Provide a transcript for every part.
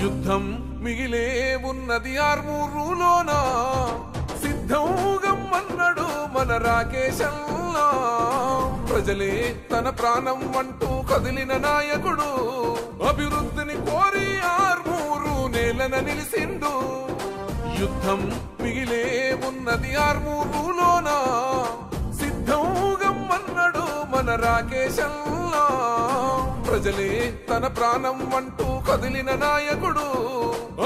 యుద్ధం మిగిలే ఉన్నది ఆర్మూరులోన సిద్ధం గమ్మన్నడు మన రాకేశంలా ప్రజలే తన ప్రాణం అంటూ కదిలిన నాయకుడు అభివృద్ధిని కోరి ఆర్మూరు నేలన నిలిసిండు యుద్ధం మిగిలే ఉన్నది ఆర్మూరులోన సిద్ధం గమ్మన్నడు మన రాకేశంలా ప్రజలే తన ప్రాణం అంటూ కదిలిన నాయకుడు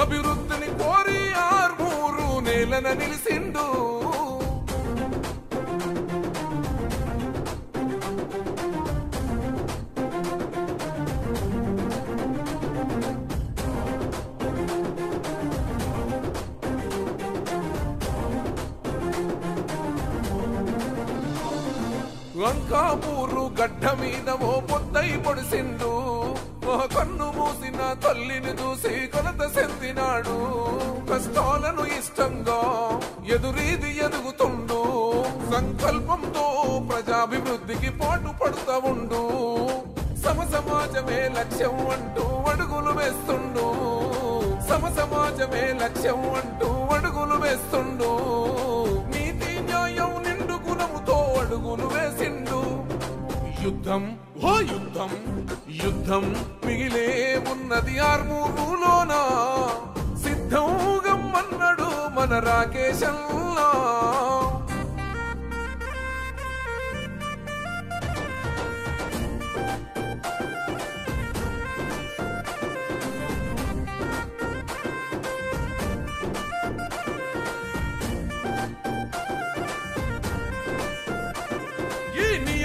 అభివృద్ధిని కోరి ఆర్మూరు నేలన నిలిసిండు లంకాపూరు గడ్డ మీద ఓ పొద్దై పొడిసిండు కన్ను మూసిన తల్లిని చూసి కొలత చెందినాడు కష్టాలను ఇష్టంగా ఎదురీది ఎదుగుతుండు సంకల్పంతో ప్రజాభివృద్ధికి పాటు పడుతూ ఉండు సమసమాజమే లక్ష్యం అంటూ అడుగులు వేస్తుండు సమసమాజమే లక్ష్యం అంటూ అడుగులు వేస్తుండు నీతి న్యాయం నిండు గుణముతో అడుగులు వేసిండు యుద్ధం ఓ యుద్ధం యుద్ధం మిగిలే ఉన్నది ఆర్మూరులోన సిద్ధం గమ్మన్నడు మన రాకేశంలా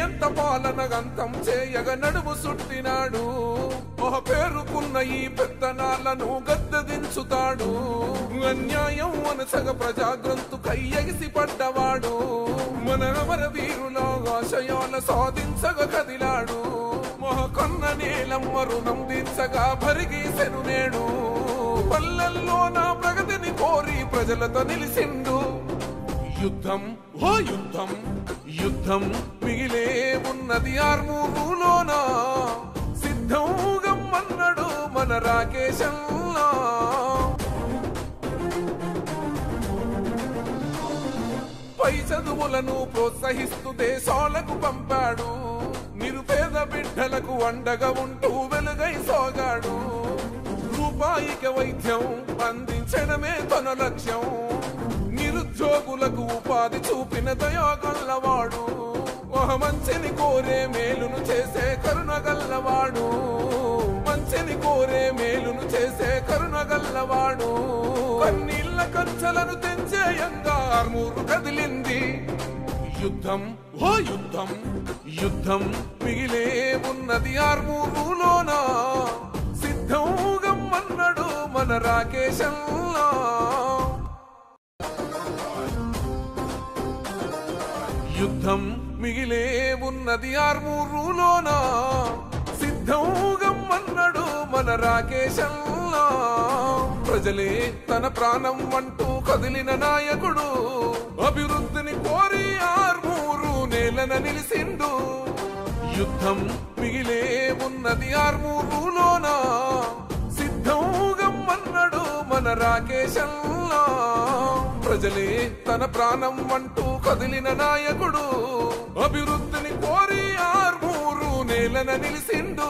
ఎంత పాలన గంతం చేయగ నడుము సుట్టినాడు ఒక పేరుకున్న ఈ పెత్తనాలను గద్దెదించుతాడు అన్యాయం మనసగ ప్రజాగ్రంథు కయ్యగిసి పడ్డవాడు మన అమర వీరుల ఆశయాల సాధించగ కదిలాడు మొహకన్న నీలమ్మ రుణం తీర్చగా భరిగీసెను నేడు పల్లెల్లో నా ప్రగతిని కోరి ప్రజలతో నిలిసిండు యుద్ధం ఓ యుద్ధం యుద్ధం మిగిలే ఉన్నది ఆర్మూరులోన సిద్ధం గమ్మన్నడు మన రాకేశంలా పై చదువులను ప్రోత్సహిస్తూ దేశాలకు పంపాడు నిరుపేద బిడ్డలకు అండగా ఉంటూ వెలుగై సాగాడు రూపాయికి వైద్యం అందించడమే తన లక్ష్యం నిరుద్యోగులకు ఉపాధి చూపిన దయాగల్లవాడు మంచిని కోరే మేలును చేసే కరుణగల్లవాడు మంచిని కోరే మేలును చేసే కరుణగల్లవాడు కన్నీళ్ల కంచెలను తెంచేయంగా ఆర్మూరు కదిలింది యుద్ధం ఓ యుద్ధం యుద్ధం మిగిలే ఉన్నది ఆర్మూరులోన సిద్ధం గమ్మన్నడు మన రాకేశంలా యుద్ధం మిగిలే ఉన్నది ఆర్మూరులోన సిద్ధం గమ్మన్నడు మన రాకేశంలా ప్రజలే తన ప్రాణం అంటూ కదిలిన నాయకుడు అభివృద్ధిని కోరి ఆర్మూరు నేలన నిలిసిండు యుద్ధం మిగిలే ఉన్నది ఆర్మూరులోన సిద్ధం గమ్మన్నడు మన రాకేశంలా ప్రజలే తన ప్రాణం అంటూ కదిలిన నాయకుడు అభివృద్ధిని కోరి ఆర్మూరు నేలన నిలిసిండు